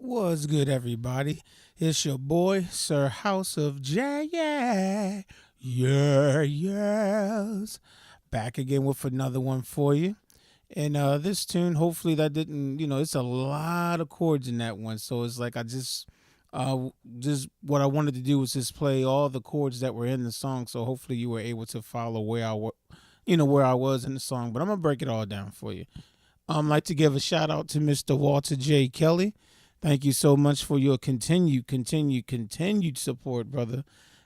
What's good, everybody? It's your boy, Sir House of Jazz. Yes. Back again with another one for you. And this tune, hopefully that didn't, it's a lot of chords in that one. So it's like just what I wanted to do was just play all the chords that were in the song. So hopefully you were able to follow where I was in the song. But I'm going to break it all down for you. I'd like to give a shout out to Mr. Walter J. Kelly. Thank you so much for your continued support, brother.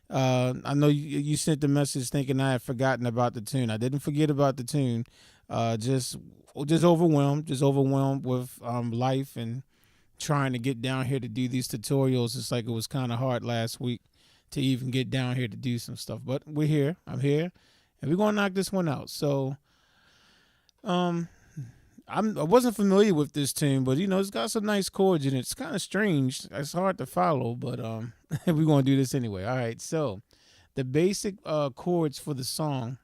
I know you sent the message thinking I had forgotten about the tune. I didn't forget about the tune. Just overwhelmed with life and trying to get down here to do these tutorials. It's like it was kind of hard last week to even get down here to do some stuff. But we're here. I'm here, and we're gonna knock this one out. So, I wasn't familiar with this tune, but it's got some nice chords in it. It's kind of strange. It's hard to follow, but we're gonna do this anyway. All right. So, the basic chords for the song.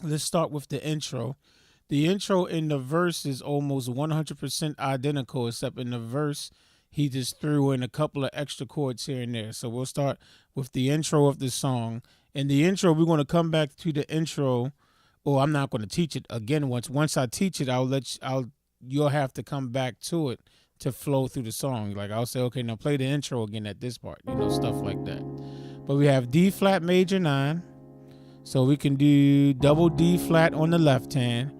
Let's start with the intro. The intro in the verse is almost 100% identical, except in the verse he just threw in a couple of extra chords here and there. So we'll start with the intro of the song. In the intro, we're going to come back to the intro. Or I'm not going to teach it again. Once I teach it, you'll have to come back to it to flow through the song. Like I'll say, okay, now play the intro again at this part, stuff like that. But we have D flat major 9. So we can do double D flat on the left hand,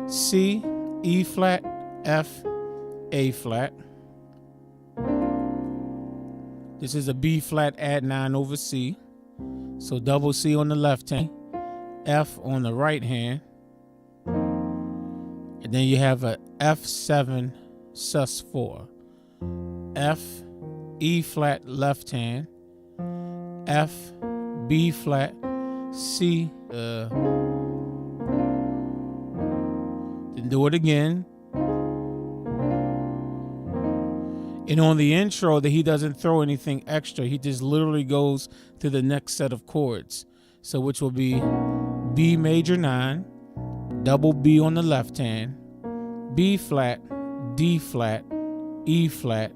C, E flat, F, A flat. This is a B flat add 9 over C. So double C on the left hand, F on the right hand, and then you have a F7 sus4, F, E flat left hand, F, B flat, C, then do it again. And on the intro that he doesn't throw anything extra, he just literally goes to the next set of chords. So which will be B major 9, double B on the left hand, B flat, D flat, E flat,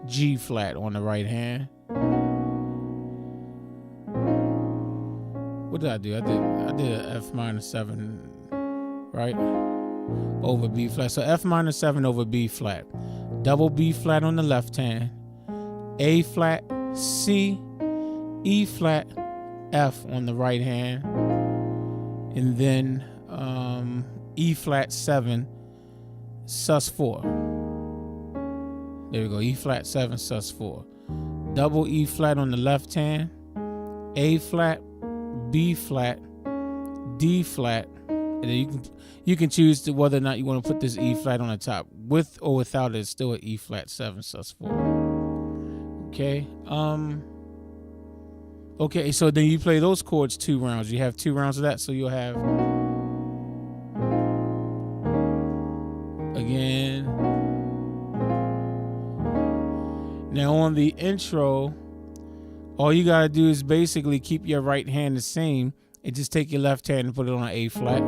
G flat on the right hand. What did I do? I did an F minor 7, right? Over B flat. So F minor 7 over B flat. Double B flat on the left hand, A flat, C, E flat, F on the right hand, and then E flat 7 sus 4. There we go. E flat 7 sus 4. Double E flat on the left hand, A flat, B flat, D flat, and then you can choose whether or not you want to put this E flat on the top. With or without it, it's still an E flat 7 sus 4. Okay. Okay, so then you play those chords 2 rounds. You have 2 rounds of that, so you'll have again. Now on the intro, all you gotta do is basically keep your right hand the same and just take your left hand and put it on an A flat.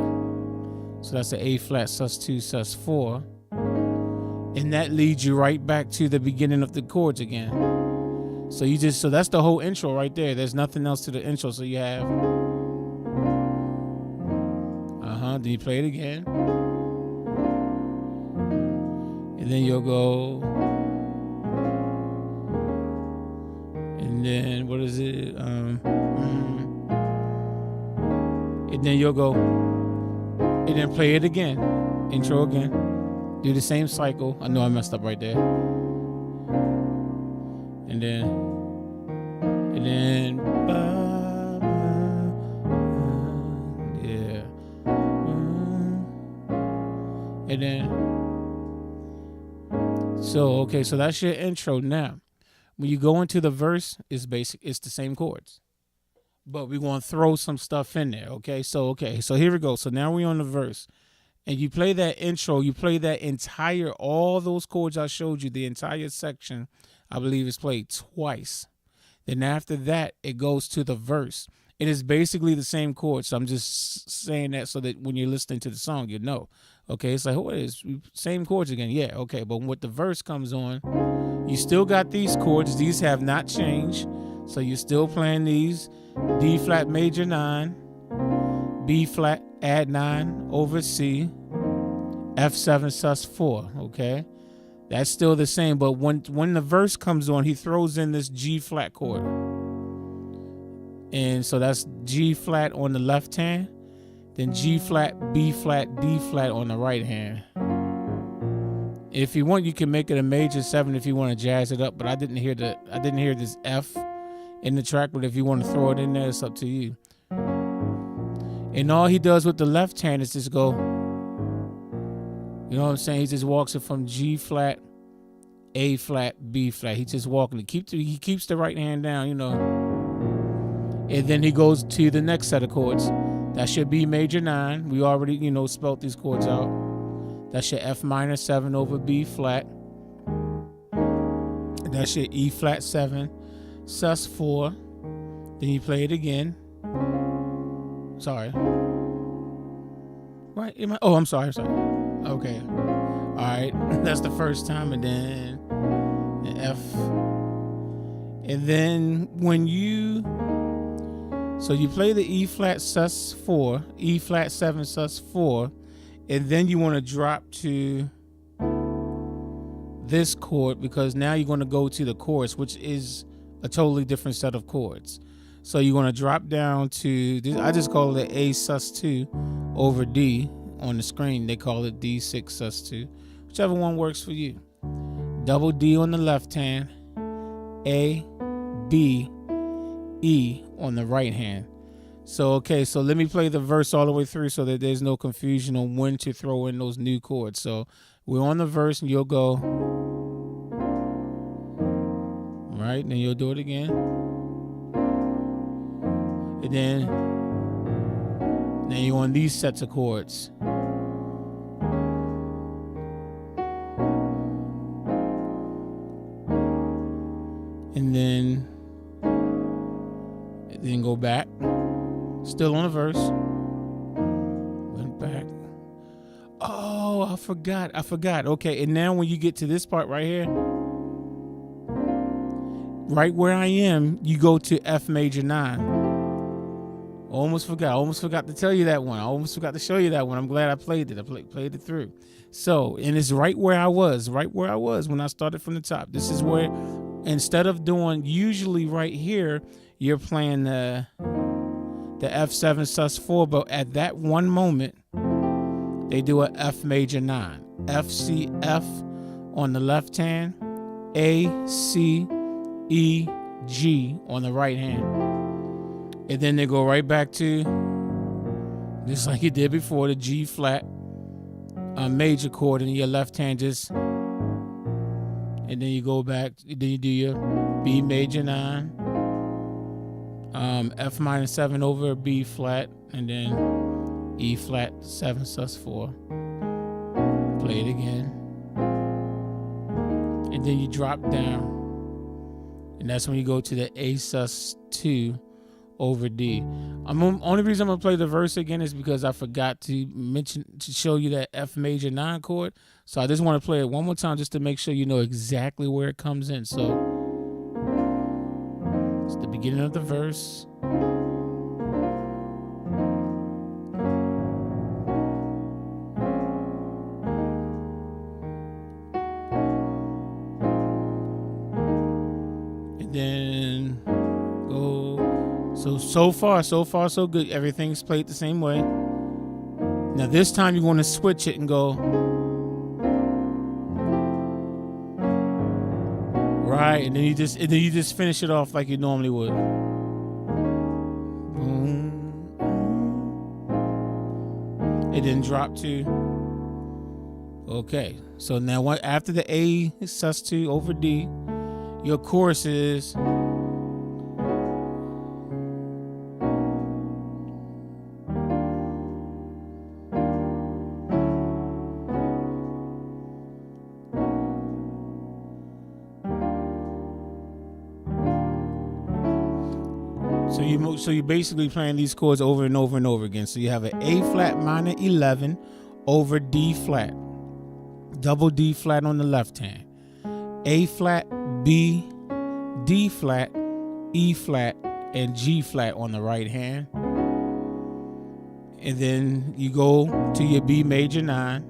So that's an A flat sus 2 sus 4. And that leads you right back to the beginning of the chords again. So that's the whole intro right there. There's nothing else to the intro. So you have then you play it again. And then you'll go, and then what is it? And then you'll go, and then play it again. Intro again. Do the same cycle. I know I messed up right there. And then, yeah. And then, so that's your intro. Now, when you go into the verse, it's the same chords. But we're going to throw some stuff in there, okay? So here we go. So now we're on the verse. And you play that intro, you play that all those chords I showed you, the entire section, I believe is played twice. Then after that, it goes to the verse. and it's basically the same chord. So I'm just saying that so that when you're listening to the song, you know. Okay, it's like, oh, it's same chords again. Yeah, okay, but when the verse comes on, you still got these chords. These have not changed, so you're still playing these: D flat major 9, B flat add 9 over C, F7 sus 4. Okay, that's still the same. But when the verse comes on, he throws in this G flat chord. And so that's G flat on the left hand, then G flat, B flat, D flat on the right hand. If you want, you can make it a major 7 if you want to jazz it up, but I didn't hear this F in the track, but if you want to throw it in there, it's up to you. And all he does with the left hand is just go, you know what I'm saying? He just walks it from G flat, A flat, B flat. He's just walking it. He keeps the right hand down, you know. And then he goes to the next set of chords. That should be major 9. We already, you know, spelt these chords out. That's your F minor 7 over B flat. That's your E flat 7, sus 4. Then you play it again. Sorry. Right? I'm sorry. Okay. All right. That's the first time. And then the F. And then when you... So you play the E flat sus 4, E flat 7 sus 4, and then you want to drop to this chord because now you're going to go to the chorus, which is a totally different set of chords. So you're going to drop down to this. I just call it A sus 2 over D on the screen. They call it D6 sus 2, whichever one works for you. Double D on the left hand, A, B, E on the right hand. So okay, so let me play the verse all the way through so that there's no confusion on when to throw in those new chords. So we're on the verse and you'll go right, and then you'll do it again, and then you're on these sets of chords. And then go back, still on the verse, went back. Oh, I forgot. Okay, and now when you get to this part right here, right where I am, you go to F major 9. Almost forgot to tell you that one. I almost forgot to show you that one. I'm glad I played it. Played it through. So, and it's right where I was when I started from the top. This is where, instead of doing, usually right here, you're playing the F7 sus 4, but at that one moment, they do a F major 9. F, C, F on the left hand, A, C, E, G on the right hand. And then they go right back to, just like you did before, the G flat major chord in your left hand, just, and then you go back, then you do your B major 9, F minor 7 over B flat, and then E flat 7 sus 4. Play it again, and then you drop down, and that's when you go to the A sus 2 over D. Only reason I'm gonna play the verse again is because I forgot to show you that F major 9 chord. So I just want to play it one more time just to make sure you know exactly where it comes in. So it's the beginning of the verse. And then go. So far, so good. Everything's played the same way. Now this time you want to switch it and go right, and then you just finish it off like you normally would. It didn't drop to. Okay, so now after the A sus 2 over D, your chorus is so you're basically playing these chords over and over and over again. So you have an A flat minor 11 over D flat, double D flat on the left hand, A flat, B, D flat, E flat, and G flat on the right hand. And then you go to your B major 9,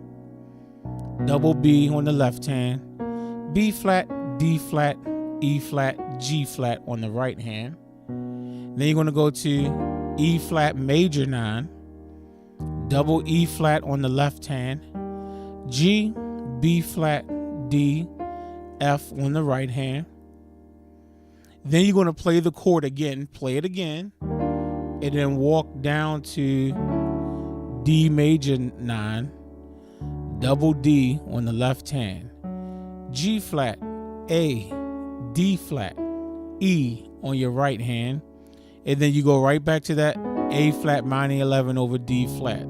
double B on the left hand, B flat, D flat, E flat, G flat on the right hand. Then you're going to go to E flat major 9, double E flat on the left hand, G, B flat, D, F on the right hand. Then you're going to play the chord again, play it again, and then walk down to D major 9, double D on the left hand, G flat, A, D flat, E on your right hand, and then you go right back to that A flat minor 11 over D flat.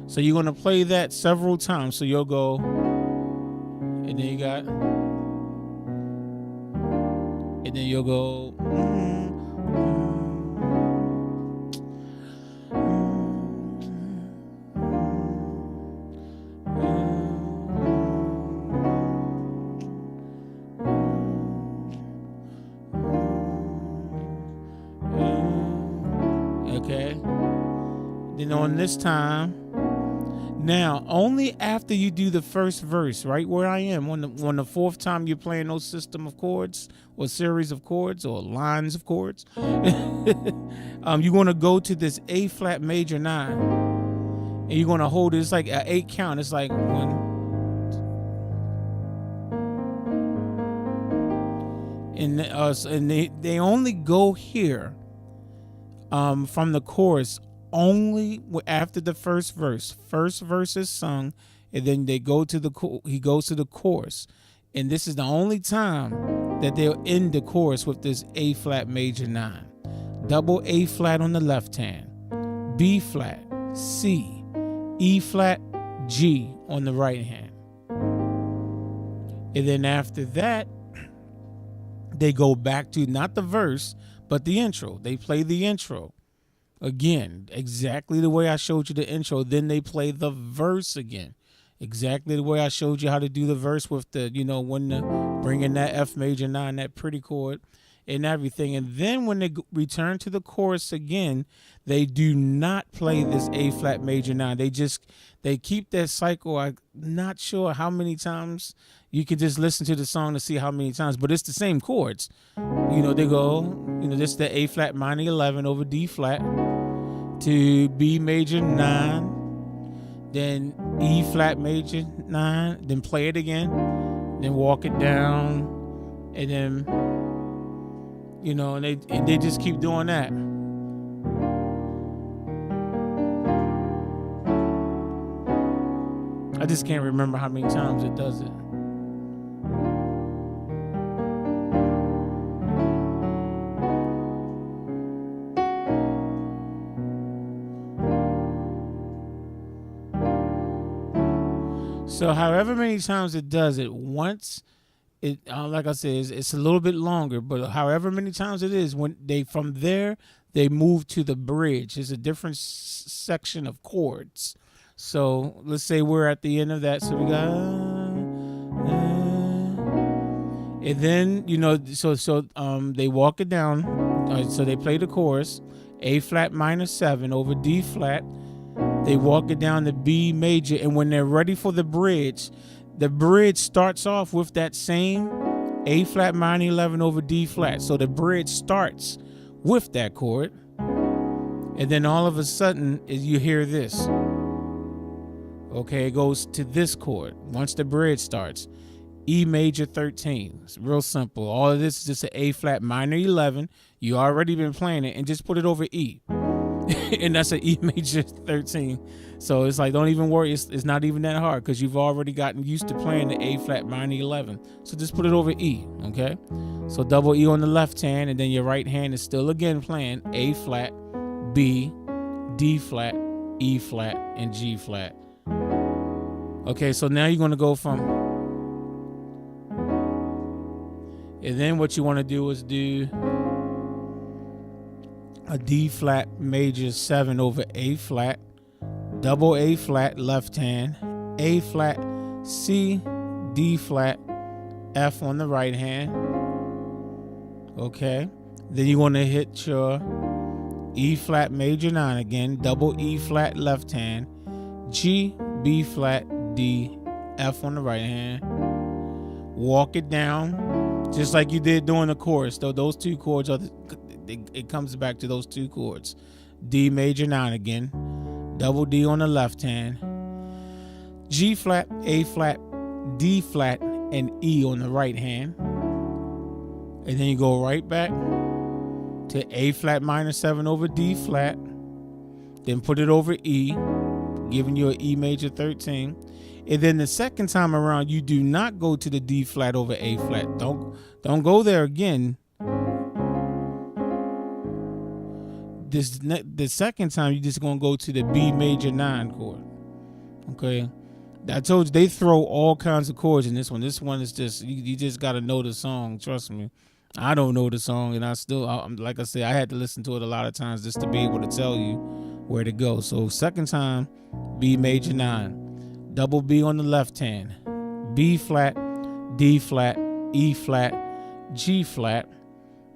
So you're going to play that several times. So you'll go, and then you got, and then you'll go, okay. Then on this time, now only after you do the first verse, right where I am, on the fourth time you're playing those system of chords or series of chords or lines of chords, you're gonna go to this A flat major 9, and you're gonna hold it. It's like an 8 count. It's like 1, and they only go here from the chorus only after the first verse. First verse is sung, and then they go to he goes to the chorus, and this is the only time that they'll end the chorus with this A flat major 9, double A flat on the left hand, B flat, C, E flat, G on the right hand. And then after that, they go back to not the verse, but the intro. They play the intro again, exactly the way I showed you the intro. Then they play the verse again, exactly the way I showed you how to do the verse with the, when the bring in that F major 9, that pretty chord and everything. And then when they return to the chorus again, they do not play this A flat major 9. They keep that cycle. I'm not sure how many times. You can just listen to the song to see how many times, but it's the same chords. They go, this is the A flat minor 11 over D flat to B major 9, then E flat major 9, then play it again, then walk it down, and then, and they just keep doing that. I just can't remember how many times it does it. So however many times it does it, once it, like I said, it's a little bit longer, but however many times it is, when from there, they move to the bridge. It's a different section of chords. So let's say we're at the end of that. So we got, and then, they walk it down. So they play the chorus, A flat minor 7 over D flat. They walk it down to B major, and when they're ready for the bridge starts off with that same A flat minor 11 over D flat. So the bridge starts with that chord, and then all of a sudden you hear this. Okay, it goes to this chord once the bridge starts. E major 13. It's real simple. All of this is just an A flat minor 11. You already been playing it, and just put it over E. And that's an E major 13. So it's like, don't even worry. It's not even that hard, because you've already gotten used to playing the A flat minor 11. So just put it over E, okay? So double E on the left hand, and then your right hand is still again playing A flat, B, D flat, E flat, and G flat. Okay, so now you're going to go from, and then what you want to do is do, a D flat major 7 over A flat, double A flat left hand, A flat, C, D flat, F on the right hand. Okay, then you want to hit your E flat major 9 again, double E flat left hand, G, B flat, D, F on the right hand. Walk it down just like you did during the chorus. Though those two chords are it comes back to those two chords. D major 9 again, double D on the left hand, G flat, A flat, D flat, and E on the right hand. And then you go right back to A flat minor 7 over D flat, then put it over E, giving you an E major 13. And then the second time around, you do not go to the D flat over A flat. Don't go there again. The second time, you're just gonna go to the B major 9 chord. Okay, I told you they throw all kinds of chords in this one. This one is just you just gotta know the song. Trust me, I don't know the song, and like I said, I had to listen to it a lot of times just to be able to tell you where to go. So second time, B major 9, double B on the left hand, B flat, D flat, E flat, G flat.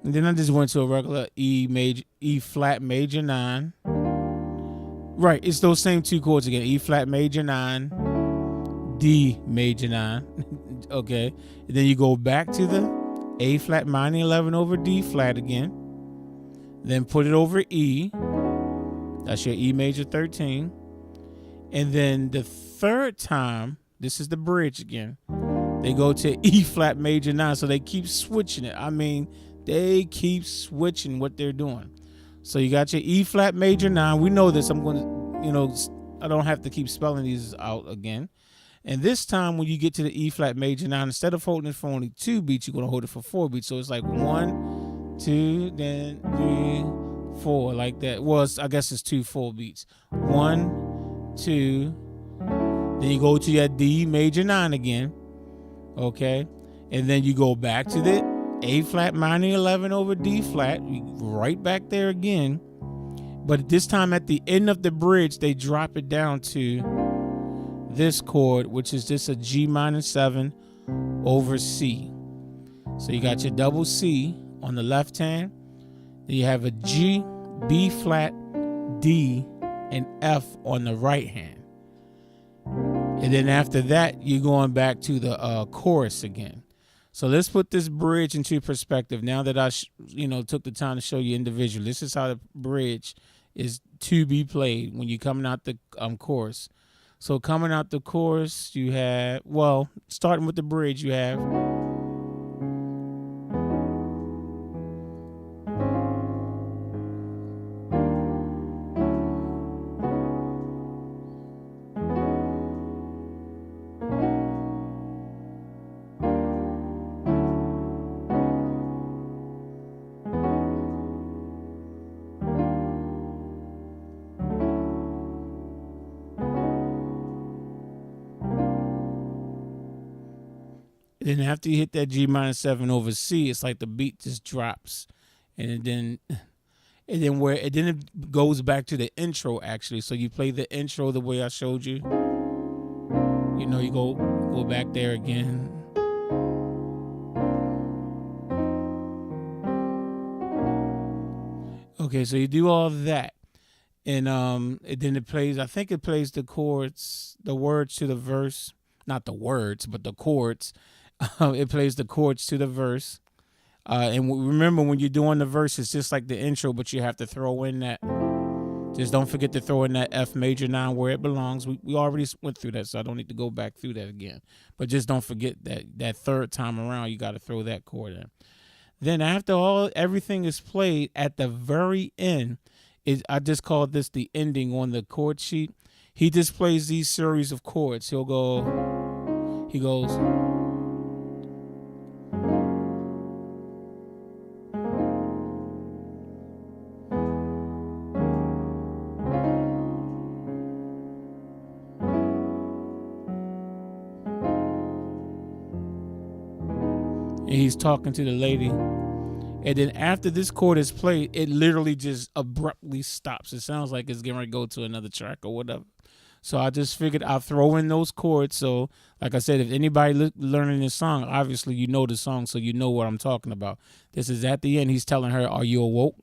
And then I just went to a regular E flat major 9. Right, it's those same two chords again. E flat major 9, D major 9. Okay, and then you go back to the A flat minor 11 over D flat again. Then put it over E. That's your E major 13. And then the third time, this is the bridge again. They go to E flat major 9. So they keep switching it. I mean, they keep switching what they're doing. So you got your E flat major 9. We know this. I'm going to, I don't have to keep spelling these out again. And this time when you get to the E flat major 9, instead of holding it for only 2 beats, you're going to hold it for 4 beats. So it's like 1, 2, then 3, 4, like that. Well, I guess it's 2 full beats. 1, 2, then you go to your D major 9 again. Okay. And then you go back to the A flat minor 11 over D flat, right back there again. But this time at the end of the bridge, they drop it down to this chord, which is just a G minor 7 over C. So you got your double C on the left hand. Then you have a G, B flat, D, and F on the right hand. And then after that, you're going back to the chorus again. So let's put this bridge into perspective. Now that I, took the time to show you individually, this is how the bridge is to be played when you're coming out the chorus. So coming out the chorus, you have, starting with the bridge, you have then after you hit that G minor 7 over C, it's like the beat just drops, and then it goes back to the intro actually. So you play the intro the way I showed you. You go back there again. Okay, so you do all that, and then it plays. I think it plays the chords, the words to the verse, not the words, but the chords. It plays the chords to the verse. And remember, when you're doing the verse, it's just like the intro, but you have to throw in that. Just don't forget to throw in that F major 9 where it belongs. We already went through that, so I don't need to go back through that again. But just don't forget that third time around, you got to throw that chord in. Then after everything is played, at the very end, I just call this the ending on the chord sheet. He just plays these series of chords. He goes. And he's talking to the lady, and And then after this chord is played, it literally just abruptly stops. It sounds like it's getting ready to go to another track or whatever. So I just figured I'll throw in those chords. So, like I said, if anybody learning this song, obviously you know the song, so you know what I'm talking about. This is at the end. He's telling her, "Are you awoke?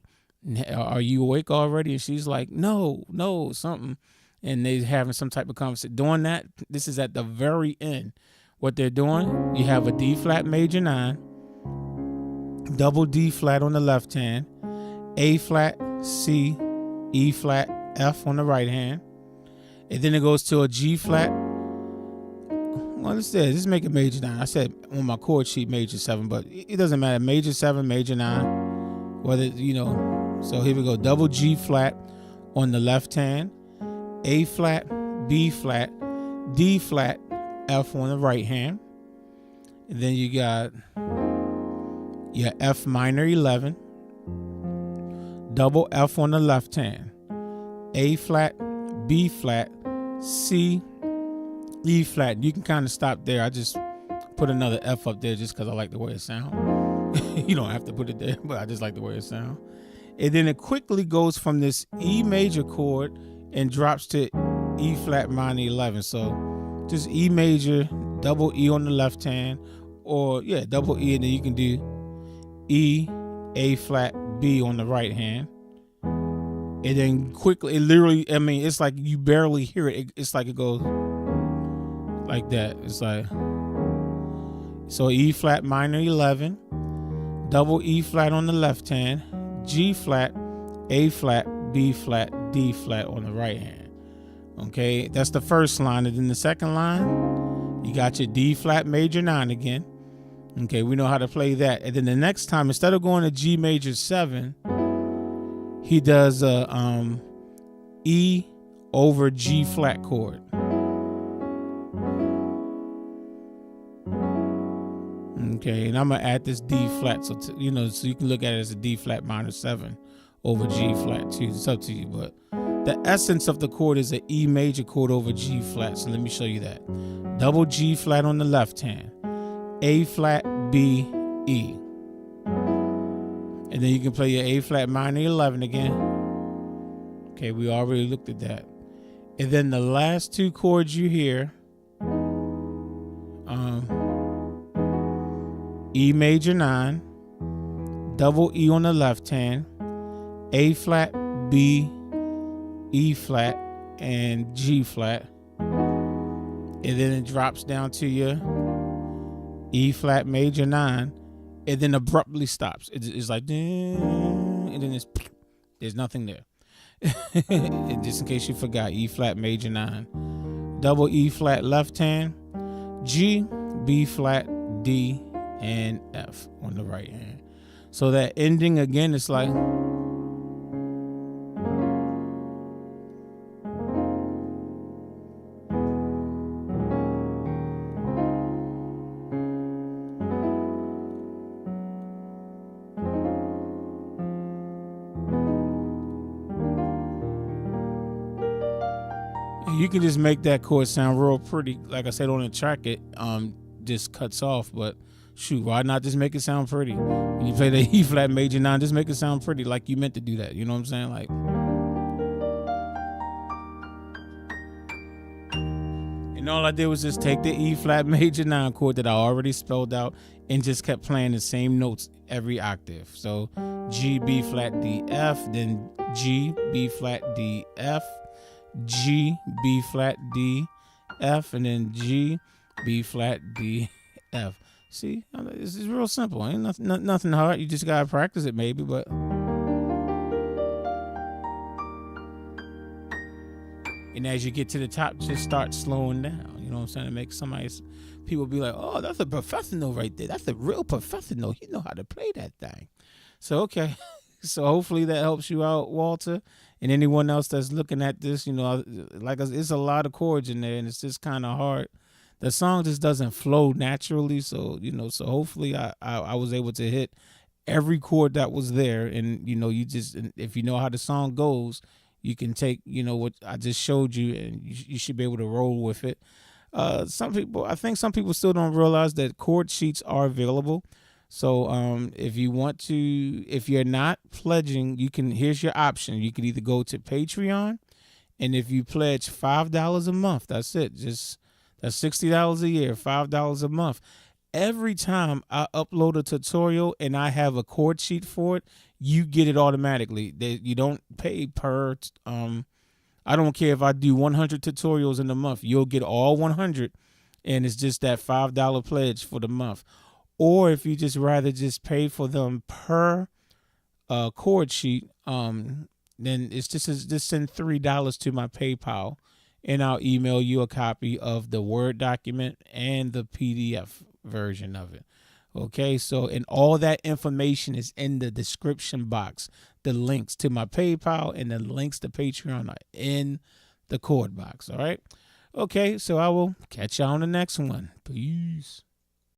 Are you awake already?" And she's like, "No, no, something." And they're having some type of conversation. Doing that, this is at the very end. What they're doing, you have a D flat major 9, double D flat on the left hand, A flat, C, E flat, F on the right hand. And then it goes to a G flat. Well, let's make it major 9. I said on my chord sheet major 7, but it doesn't matter. Major 7, major 9, whether, So here we go. Double G flat on the left hand, A flat, B flat, D flat, F on the right hand. And then you got your F minor 11, double F on the left hand, A flat, B flat, C, E flat. You can kind of stop there. I just put another F up there just because I like the way it sounds. You don't have to put it there, but I just like the way it sounds. And then it quickly goes from this E major chord and drops to E flat minor 11. So just E major, double E on the left hand, or double E, and then you can do E, A flat, B on the right hand. And then quickly, it literally, it's like you barely hear it. It's like it goes like that. It's like, so E flat minor 11, double E flat on the left hand, G flat, A flat, B flat, D flat on the right hand. Okay, that's the first line. And then the second line, you got your D flat major 9 again. Okay, we know how to play that. And then the next time, instead of going to G major 7, he does a E over G flat chord. Okay, and I'm gonna add this D flat, so so you can look at it as a D flat minor 7 over G flat too. It's up to you, but the essence of the chord is an E major chord over G flat. So let me show you that. Double G flat on the left hand, A flat, B, E. And then you can play your A flat minor 11 again. Okay, we already looked at that. And then the last two chords you hear, E major 9, double E on the left hand, A flat, B, E flat, and G flat. And then it drops down to your E flat major 9, and then abruptly stops. It's like, and then there's nothing there. Just in case you forgot, E flat major 9, double E flat left hand, G, B flat, D, and F on the right hand. So that ending again, it's like, you can just make that chord sound real pretty. Like I said on the track, it just cuts off, but shoot, why not just make it sound pretty? When you play the E flat major 9, just make it sound pretty, like you meant to do that. You know what I'm saying? Like, and all I did was just take the E flat major 9 chord that I already spelled out and just kept playing the same notes every octave. So G, B flat, D, F, then G, B flat, D, F, G, B flat, D, F, and then G, B flat, D, F. See, it's real simple. Ain't nothing hard. You just gotta practice it, maybe. But and as you get to the top, just start slowing down. You know what I'm saying? To make people be like, "Oh, that's a professional right there. That's a real professional. He know how to play that thing." So okay. So hopefully that helps you out, Walter, and anyone else that's looking at this. Like it's a lot of chords in there, and it's just kind of hard. The song just doesn't flow naturally, so so hopefully I was able to hit every chord that was there, and you just, if you know how the song goes, you can take what I just showed you, and you should be able to roll with it. I think some people still don't realize that chord sheets are available. So if you want to, if you're not pledging, here's your option. You can either go to Patreon, and if you pledge $5 a month, that's it. That's $60 a year, $5 a month. Every time I upload a tutorial and I have a chord sheet for it, you get it automatically. You don't pay per. I don't care if I do 100 tutorials in a month. You'll get all 100, and it's just that $5 pledge for the month. Or if you just rather just pay for them per chord sheet, then it's just send $3 to my PayPal, and I'll email you a copy of the Word document and the PDF version of it. Okay, so and all that information is in the description box. The links to my PayPal and the links to Patreon are in the chord box. All right. Okay, so I will catch you on the next one. Peace.